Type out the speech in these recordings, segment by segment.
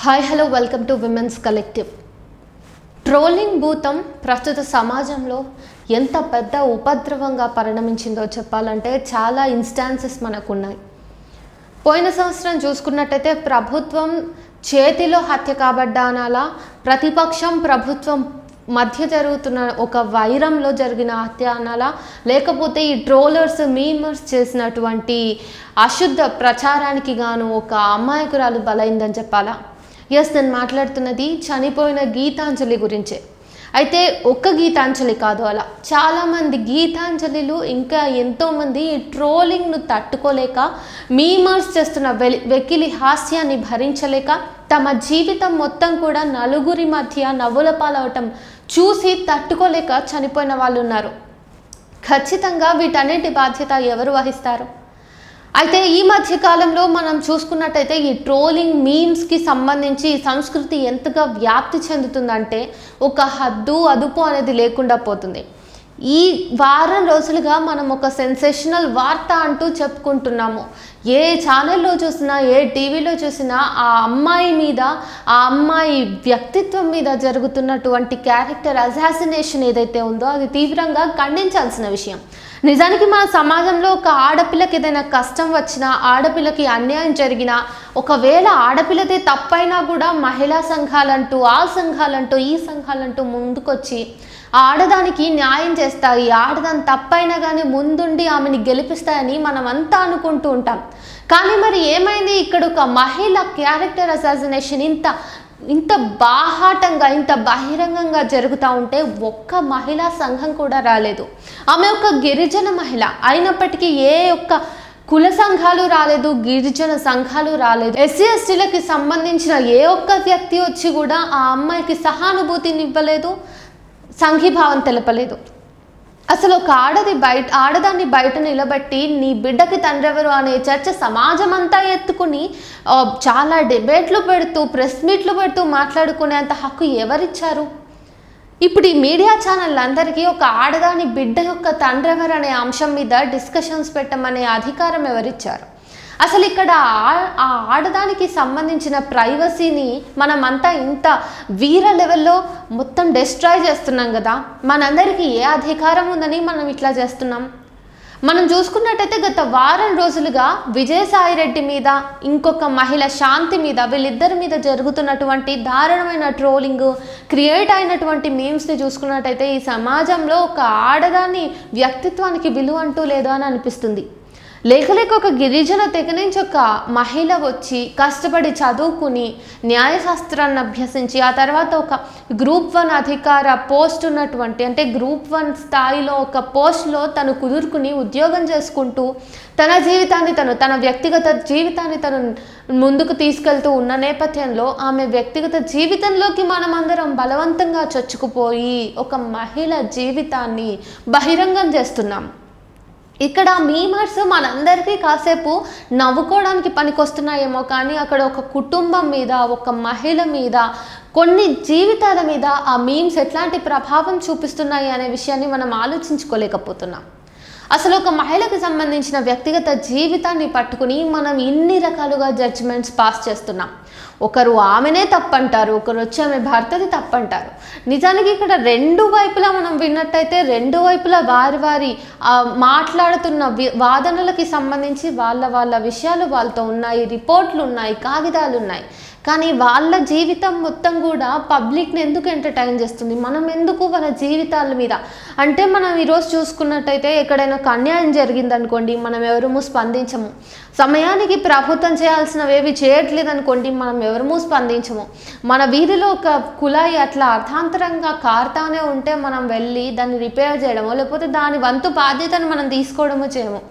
Hi hello welcome to women's collective. Trolling భూతం ప్రస్తుత సమాజంలో ఎంత పెద్ద ఉపద్రవంగా పరిణమించిందో చెప్పాలంటే చాలా ఇన్స్టాన్సెస్ మనకున్నాయి. పోయిన సంవత్సరం చూసుకున్నట్టయితే ప్రభుత్వం చేతిలో హత్య కాబడ్డా అనాలా, ప్రతిపక్షం ప్రభుత్వం మధ్య జరుగుతున్న ఒక వైరంలో జరిగిన హత్య అనాలా, లేకపోతే ఈ ట్రోలర్స్ మీమర్స్ చేసినటువంటి అశుద్ధ ప్రచారానికి గాను ఒక అమాయకురాలు బలైందని చెప్పాలా. నేను మాట్లాడుతున్నది చనిపోయిన గీతాంజలి గురించే. అయితే ఒక్క గీతాంజలి కాదు, అలా చాలామంది గీతాంజలిలు ఇంకా ఎంతోమంది ఈ ట్రోలింగ్ను తట్టుకోలేక, మీమర్స్ చేస్తున్న వెకిలి హాస్యాన్ని భరించలేక తమ జీవితం మొత్తం కూడా నలుగురి మధ్య నవ్వుల పాలవటం చూసి తట్టుకోలేక చనిపోయిన వాళ్ళు ఉన్నారు. ఖచ్చితంగా వీటన్నిటి బాధ్యత ఎవరు వహిస్తారు? అయితే ఈ మధ్య కాలంలో మనం చూసుకున్నట్టయితే ఈ ట్రోలింగ్ మీమ్స్కి సంబంధించి ఈ సంస్కృతి ఎంతగా వ్యాప్తి చెందుతుందంటే ఒక హద్దు అదుపు అనేది లేకుండా పోతుంది. ఈ వారం రోజులుగా మనం ఒక సెన్సేషనల్ వార్త అంటూ చెప్పుకుంటున్నాము. ఏ ఛానల్లో చూసినా, ఏ టీవీలో చూసినా ఆ అమ్మాయి మీద, ఆ అమ్మాయి వ్యక్తిత్వం మీద జరుగుతున్నటువంటి క్యారెక్టర్ అసాసినేషన్ ఏదైతే ఉందో అది తీవ్రంగా ఖండించాల్సిన విషయం. నిజానికి మన సమాజంలో ఒక ఆడపిల్లకి ఏదైనా కష్టం వచ్చినా, ఆడపిల్లకి అన్యాయం జరిగినా, ఒకవేళ ఆడపిల్లదే తప్పైనా కూడా మహిళా సంఘాలంటూ, ఆ సంఘాలంటూ, ఈ సంఘాలంటూ ముందుకొచ్చి ఆడదానికి న్యాయం చేస్తాయి, ఆడదాని తప్పైనా కానీ ముందుండి ఆమెని గెలిపిస్తాయని మనం అంతా అనుకుంటూ ఉంటాం. కానీ మరి ఏమైంది? ఇక్కడ ఒక మహిళ క్యారెక్టర్ అసాసినేషన్ ఇంత బాహాటంగా, ఇంత బహిరంగంగా జరుగుతూ ఉంటే ఒక్క మహిళా సంఘం కూడా రాలేదు. ఆమె ఒక గిరిజన మహిళ అయినప్పటికీ ఏ ఒక్క కుల సంఘాలు రాలేదు, గిరిజన సంఘాలు రాలేదు, ఎస్సీ ఎస్టీలకి సంబంధించిన ఏ ఒక్క వ్యక్తి వచ్చి కూడా ఆ అమ్మాయికి సహానుభూతిని ఇవ్వలేదు, సంఘీభావం తెలపలేదు. అసలు ఒక ఆడదాన్ని బయట నిలబెట్టి నీ బిడ్డకి తండ్రెవరు అనే చర్చ సమాజం అంతా ఎత్తుకుని చాలా డిబేట్లు పెడుతూ, ప్రెస్ మీట్లు పెడుతూ మాట్లాడుకునేంత హక్కు ఎవరిచ్చారు? ఇప్పుడు ఈ మీడియా ఛానల్ అందరికీ ఒక ఆడదాని బిడ్డ యొక్క తండ్రెవరు అనే అంశం మీద డిస్కషన్స్ పెట్టమనే అధికారం ఎవరిచ్చారు? అసలు ఇక్కడ ఆ ఆడదానికి సంబంధించిన ప్రైవసీని మనమంతా ఇంత వీర లెవెల్లో మొత్తం డిస్ట్రాయ్ చేస్తున్నాం కదా. మనందరికీ ఏ అధికారం ఉందని మనం ఇట్లా చేస్తున్నాం? మనం చూసుకున్నట్టయితే గత వారం రోజులుగా విజయసాయిరెడ్డి మీద, ఇంకొక మహిళ శాంతి మీద, వీళ్ళిద్దరి మీద జరుగుతున్నటువంటి దారుణమైన ట్రోలింగ్, క్రియేట్ అయినటువంటి మీమ్స్ని చూసుకున్నట్టయితే ఈ సమాజంలో ఒక ఆడదాని వ్యక్తిత్వానికి విలువ అంటూ లేదు అని అనిపిస్తుంది. లేక ఒక గిరిజన తెగ నుంచి ఒక మహిళ వచ్చి కష్టపడి చదువుకుని న్యాయశాస్త్రాన్ని అభ్యసించి ఆ తర్వాత ఒక గ్రూప్ 1 అధికార పోస్ట్ ఉన్నటువంటి, అంటే గ్రూప్ 1 స్థాయిలో ఒక పోస్ట్లో తను కుదురుకుని ఉద్యోగం చేసుకుంటూ తన జీవితాన్ని తన వ్యక్తిగత జీవితాన్ని తను ముందుకు తీసుకెళ్తూ ఉన్న నేపథ్యంలో ఆమె వ్యక్తిగత జీవితంలోకి మనమందరం బలవంతంగా చొచ్చుకుపోయి ఒక మహిళ జీవితాన్ని బహిరంగం చేస్తున్నాం. ఇక్కడ మీమర్స్ మనందరికీ కాసేపు నవ్వుకోవడానికి పనికొస్తున్నాయేమో, కానీ అక్కడ ఒక కుటుంబం మీద, ఒక మహిళ మీద, కొన్ని జీవితాల మీద ఆ మీమ్స్ ఎట్లాంటి ప్రభావం చూపిస్తున్నాయి అనే విషయాన్ని మనం ఆలోచించుకోలేకపోతున్నాం. అసలు ఒక మహిళకు సంబంధించిన వ్యక్తిగత జీవితాన్ని పట్టుకుని మనం ఇన్ని రకాలుగా జడ్జిమెంట్స్ పాస్ చేస్తున్నాం. ఒకరు ఆమెనే తప్పంటారు, ఒకరు వచ్చి ఆమె భర్తది తప్పంటారు. నిజానికి ఇక్కడ రెండు వైపులా మనం విన్నట్టయితే రెండు వైపులా వారి మాట్లాడుతున్న వాదనలకి సంబంధించి వాళ్ళ విషయాలు వాళ్ళతో ఉన్నాయి, రిపోర్ట్లు ఉన్నాయి, కాగితాలు ఉన్నాయి. కానీ వాళ్ళ జీవితం మొత్తం కూడా పబ్లిక్ని ఎందుకు ఎంటర్టైన్ చేస్తుంది? మనం ఎందుకు వాళ్ళ జీవితాల మీద, అంటే మనం ఈరోజు చూసుకున్నట్టయితే ఎక్కడైనా ఒక అన్యాయం జరిగిందనుకోండి, మనం ఎవరూ స్పందించము. సమయానికి ప్రభుత్వం చేయాల్సినవేవి చేయట్లేదు అనుకోండి, మనం ఎవరూ స్పందించము. మన వీధిలో ఒక కుళాయి అట్లా అర్థాంతరంగా కారుతానే ఉంటే మనం వెళ్ళి దాన్ని రిపేర్ చేయడమో, లేకపోతే దాని వంతు బాధ్యతను మనం తీసుకోవడమో చేయము.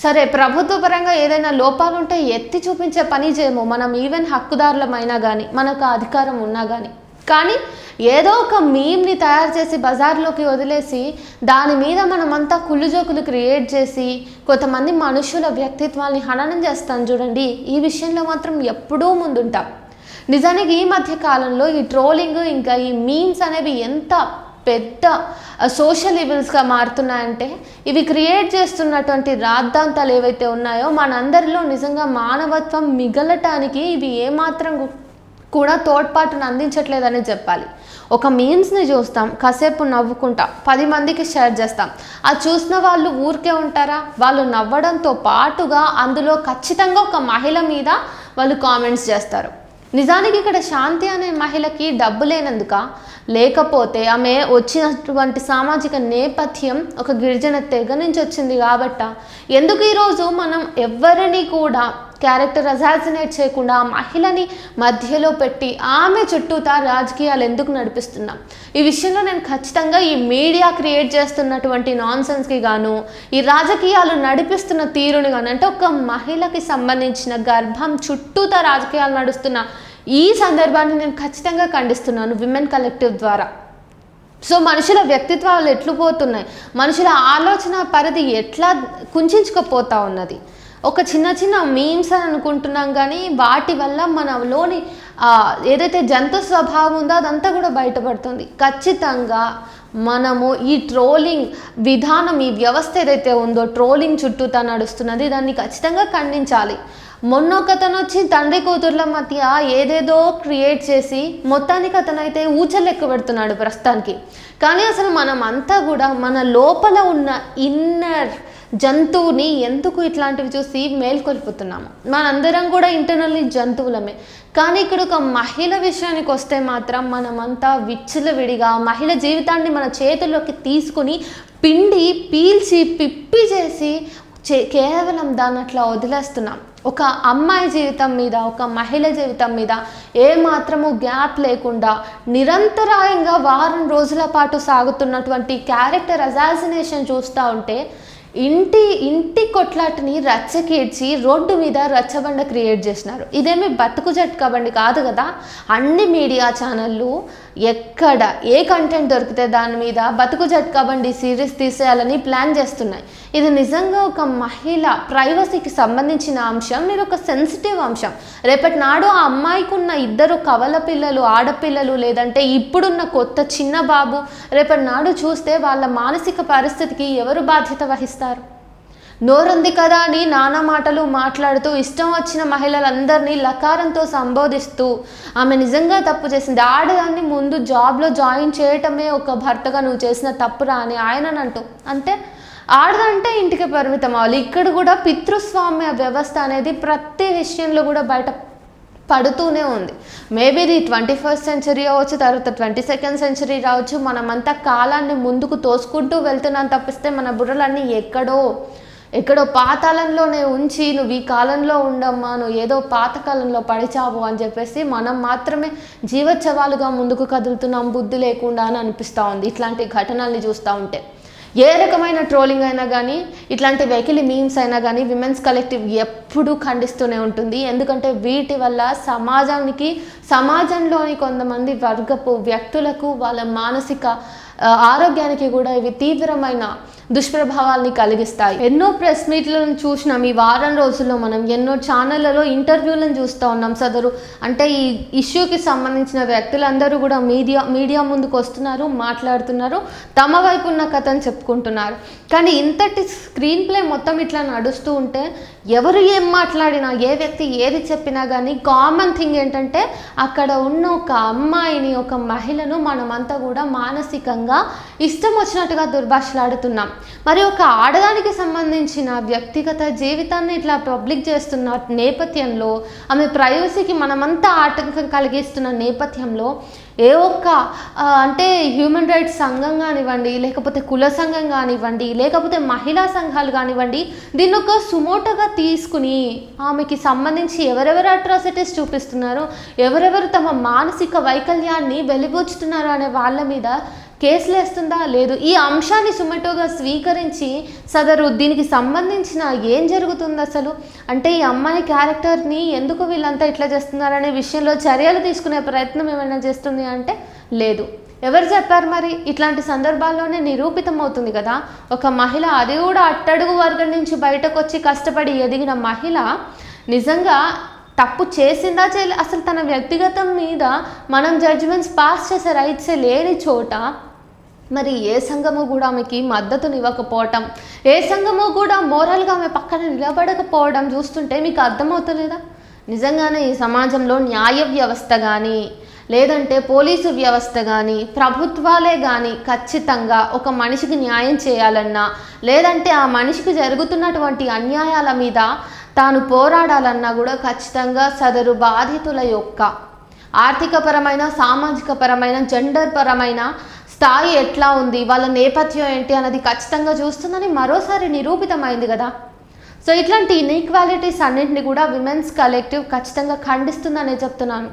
సరే, ప్రభుత్వ పరంగా ఏదైనా లోపాలు ఉంటే ఎత్తి చూపించే పని చేయము మనం, ఈవెన్ హక్కుదారులమైనా కానీ, మనకు అధికారం ఉన్నా కానీ ఏదో ఒక మీమ్ని తయారు చేసి బజార్లోకి వదిలేసి దాని మీద మనమంతా కుళ్ళుజోకులు క్రియేట్ చేసి కొంతమంది మనుషుల వ్యక్తిత్వాన్ని హననం చేస్తాం చూడండి. ఈ విషయంలో మాత్రం ఎప్పుడూ ముందుంటాం. నిజానికి ఈ మధ్య కాలంలో ఈ ట్రోలింగ్ ఇంకా ఈ మీమ్స్ అనేవి ఎంత పెద్ద సోషల్ ఈవిల్స్గా మారుతున్నాయంటే, ఇవి క్రియేట్ చేస్తున్నటువంటి రాద్ధాంతాలు ఏవైతే ఉన్నాయో మనందరిలో నిజంగా మానవత్వం మిగలటానికి ఇవి ఏమాత్రం కూడా తోడ్పాటును అందించట్లేదని చెప్పాలి. ఒక మీమ్స్ని చూస్తాం, కాసేపు నవ్వుకుంటాం, 10 మందికి షేర్ చేస్తాం. అది చూసిన వాళ్ళు ఊరికే ఉంటారా? వాళ్ళు నవ్వడంతో పాటుగా అందులో ఖచ్చితంగా ఒక మహిళ మీద వాళ్ళు కామెంట్స్ చేస్తారు. నిజానికి ఇక్కడ శాంతి అనే మహిళకి డబ్బు లేనందుక, లేకపోతే ఆమె వచ్చినటువంటి సామాజిక నేపథ్యం ఒక గిరిజన తెగ నుంచి వచ్చింది కాబట్ట, ఎందుకు ఈరోజు మనం ఎవరిని కూడా క్యారెక్టర్ అసాసినేట్ చేయకుండా ఆ మహిళని మధ్యలో పెట్టి ఆమె చుట్టూతా రాజకీయాలు ఎందుకు నడిపిస్తున్నాం? ఈ విషయంలో నేను ఖచ్చితంగా ఈ మీడియా క్రియేట్ చేస్తున్నటువంటి నాన్సెన్స్కి గాను, ఈ రాజకీయాలు నడిపిస్తున్న తీరుని గాను, అంటే ఒక మహిళకి సంబంధించిన గర్భం చుట్టూతా రాజకీయాలు నడుస్తున్న ఈ సందర్భాన్ని నేను ఖచ్చితంగా ఖండిస్తున్నాను విమెన్ కలెక్టివ్ ద్వారా. సో మనుషుల వ్యక్తిత్వాలు ఎట్లు పోతున్నాయి, మనుషుల ఆలోచన పరిధి ఎట్లా కుంచుకుపోతూ ఉన్నది. ఒక చిన్న చిన్న మీమ్స్ అని అనుకుంటున్నాం, కానీ వాటి వల్ల మనలోని ఏదైతే జంతు స్వభావం ఉందో అదంతా కూడా బయటపడుతుంది. ఖచ్చితంగా మనము ఈ ట్రోలింగ్ విధానం, ఈ వ్యవస్థ ఏదైతే ఉందో ట్రోలింగ్ చుట్టూతా నడుస్తున్నది, దాన్ని ఖచ్చితంగా ఖండించాలి. మొన్న ఒకతను వచ్చి తండ్రి కూతుర్ల మధ్య ఏదేదో క్రియేట్ చేసి మొత్తానికి అతనైతే ఊచలెక్క పెడుతున్నాడు ప్రస్తుతానికి. కానీ అసలు మనం అంతా కూడా మన లోపల ఉన్న ఇన్నర్ జంతువుని ఎందుకు ఇట్లాంటివి చూసి మేల్కొల్పుతున్నాము? మనందరం కూడా ఇంటర్నల్లీ జంతువులమే. కానీ ఇక్కడ ఒక మహిళ విషయానికి వస్తే మాత్రం మనమంతా విచ్చలవిడిగా మహిళ జీవితాన్ని మన చేతుల్లోకి తీసుకుని పిండి పీల్చి పిప్పి చేసి కేవలం దాన్ని అట్లా వదిలేస్తున్నాం. ఒక అమ్మాయి జీవితం మీద, ఒక మహిళ జీవితం మీద ఏమాత్రము గ్యాప్ లేకుండా నిరంతరాయంగా వారం రోజుల పాటు సాగుతున్నటువంటి క్యారెక్టర్ అసాసినేషన్ చూస్తూ ఉంటే ఇంటి కొట్లాటని రచ్చకీడ్చి రోడ్డు మీద రచ్చబండ క్రియేట్ చేసినారు. ఇదేమి బతుకు జట్కాబండి కాదు కదా. అన్ని మీడియా ఛానళ్ళు ఎక్కడ ఏ కంటెంట్ దొరికితే దాని మీద బతుకు జట్కాబండి సిరీస్ తీసేయాలని ప్లాన్ చేస్తున్నాయి. ఇది నిజంగా ఒక మహిళ ప్రైవసీకి సంబంధించిన అంశం, మీరు ఒక సెన్సిటివ్ అంశం. రేపటి నాడు ఆ అమ్మాయికి ఉన్న 2 కవల పిల్లలు, ఆడపిల్లలు, లేదంటే ఇప్పుడున్న కొత్త చిన్న బాబు రేపటి నాడు చూస్తే వాళ్ళ మానసిక పరిస్థితికి ఎవరు బాధ్యత వహిస్తారు? నోరుంది కదా అని నానా మాటలు మాట్లాడుతూ ఇష్టం వచ్చిన మహిళలందరినీ లకారంతో సంబోధిస్తూ ఆమె నిజంగా తప్పు చేసింది, ఆడదాన్ని ముందు జాబ్లో జాయిన్ చేయటమే ఒక భర్తగా నువ్వు చేసిన తప్పురా అని ఆయననంటూ, అంటే ఆడదంటే ఇంటికి పరిమితం అవ్వాలి. ఇక్కడ కూడా పితృస్వామ్య వ్యవస్థ అనేది ప్రతి విషయంలో కూడా బయట పడుతూనే ఉంది. మేబీ ఇది 21st సెంచరీ అవ్వచ్చు, తర్వాత 22nd సెంచరీ రావచ్చు. మనమంతా కాలాన్ని ముందుకు తోసుకుంటూ వెళ్తున్నాం తప్పిస్తే మన బుర్రలన్నీ ఎక్కడో పాతాళంలోనే ఉంచి నువ్వు ఈ కాలంలో ఉండమ్మా, నువ్వు ఏదో పాతకాలంలో పడిచావు అని చెప్పేసి మనం మాత్రమే జీవోత్సవాలుగా ముందుకు కదులుతున్నాం బుద్ధి లేకుండా అని అనిపిస్తూ ఉంది ఇట్లాంటి ఘటనల్ని చూస్తూ ఉంటే. ఏ రకమైన ట్రోలింగ్ అయినా కానీ, ఇట్లాంటి వెకిలి మీమ్స్ అయినా కానీ విమెన్స్ కలెక్టివ్ ఎప్పుడూ ఖండిస్తూనే ఉంటుంది. ఎందుకంటే వీటి వల్ల సమాజంలోని కొంతమంది వర్గపు వ్యక్తులకు వాళ్ళ మానసిక ఆరోగ్యానికి కూడా ఇవి తీవ్రమైన దుష్ప్రభావాల్ని కలిగిస్తాయి. ఎన్నో ప్రెస్ మీట్లను చూసినాం ఈ వారం రోజుల్లో. మనం ఎన్నో ఛానళ్లలో ఇంటర్వ్యూలను చూస్తూ ఉన్నాం. సదరు అంటే ఈ ఇష్యూకి సంబంధించిన వ్యక్తులందరూ కూడా మీడియా ముందుకు వస్తున్నారు, మాట్లాడుతున్నారు, తమ వైపు ఉన్న కథను చెప్పుకుంటున్నారు. కానీ ఇంతటి స్క్రీన్ ప్లే మొత్తం ఇట్లా నడుస్తూ ఉంటే ఎవరు ఏం మాట్లాడినా, ఏ వ్యక్తి ఏది చెప్పినా కానీ కామన్ థింగ్ ఏంటంటే అక్కడ ఉన్న ఒక అమ్మాయిని, ఒక మహిళను మనమంతా కూడా మానసికంగా ఇష్టం వచ్చినట్టుగా దుర్భాషలాడుతున్నాం. మరి ఒక ఆడదానికి సంబంధించిన వ్యక్తిగత జీవితాన్ని ఇట్లా పబ్లిక్ చేస్తున్న నేపథ్యంలో, ఆమె ప్రైవసీకి మనమంతా ఆటంకం కలిగిస్తున్న నేపథ్యంలో ఏ ఒక్క అంటే హ్యూమన్ రైట్స్ సంఘం కానివ్వండి, లేకపోతే కుల సంఘం కానివ్వండి, లేకపోతే మహిళా సంఘాలు కానివ్వండి, దీన్ని ఒక సుమోటోగా తీసుకుని ఆమెకి సంబంధించి ఎవరెవరు అట్రాసిటీస్ చూపిస్తున్నారు, ఎవరెవరు తమ మానసిక వైకల్యాన్ని వెలిబుచ్చుతున్నారు అనే వాళ్ళ మీద కేసులు వేస్తుందా లేదు? ఈ అంశాన్ని సుమోటోగా స్వీకరించి సదరు దీనికి సంబంధించిన ఏం జరుగుతుంది అసలు? అంటే ఈ అమ్మాయి క్యారెక్టర్ని ఎందుకు వీళ్ళంతా ఇట్లా చేస్తున్నారనే విషయంలో చర్యలు తీసుకునే ప్రయత్నం ఏమైనా చేస్తుంది అంటే లేదు. ఎవరు చెప్పారు మరి? ఇట్లాంటి సందర్భాల్లోనే నిరూపితం అవుతుంది కదా. ఒక మహిళ, అది కూడా అట్టడుగు వర్గం నుంచి బయటకు వచ్చి కష్టపడి ఎదిగిన మహిళ నిజంగా తప్పు చేసిందా చేయలే, అసలు తన వ్యక్తిగతం మీద మనం జడ్జిమెంట్స్ పాస్ చేసే రైట్సే లేని చోట మరి ఏ సంఘము కూడా ఆమెకి మద్దతునివ్వకపోవటం, ఏ సంఘము కూడా మోరల్గా ఆమె పక్కన నిలబడకపోవడం చూస్తుంటే మీకు అర్థమవుతలేదా? నిజంగానే ఈ సమాజంలో న్యాయ వ్యవస్థ కానీ లేదంటే పోలీసు వ్యవస్థ కానీ ప్రభుత్వాలే కానీ ఖచ్చితంగా ఒక మనిషికి న్యాయం చేయాలన్నా లేదంటే ఆ మనిషికి జరుగుతున్నటువంటి అన్యాయాల మీద తాను పోరాడాలన్నా కూడా ఖచ్చితంగా సదరు బాధితుల యొక్క ఆర్థికపరమైన సామాజిక పరమైన జెండర్ పరమైన స్థాయి ఎట్లా ఉంది, వాళ్ళ నేపథ్యం ఏంటి అన్నది ఖచ్చితంగా చూస్తుందని మరోసారి నిరూపితమైంది కదా. సో ఇట్లాంటి ఇన్ఈక్వాలిటీస్ అన్నింటినీ కూడా విమెన్స్ కలెక్టివ్ ఖచ్చితంగా ఖండిస్తుందనే చెప్తున్నాను.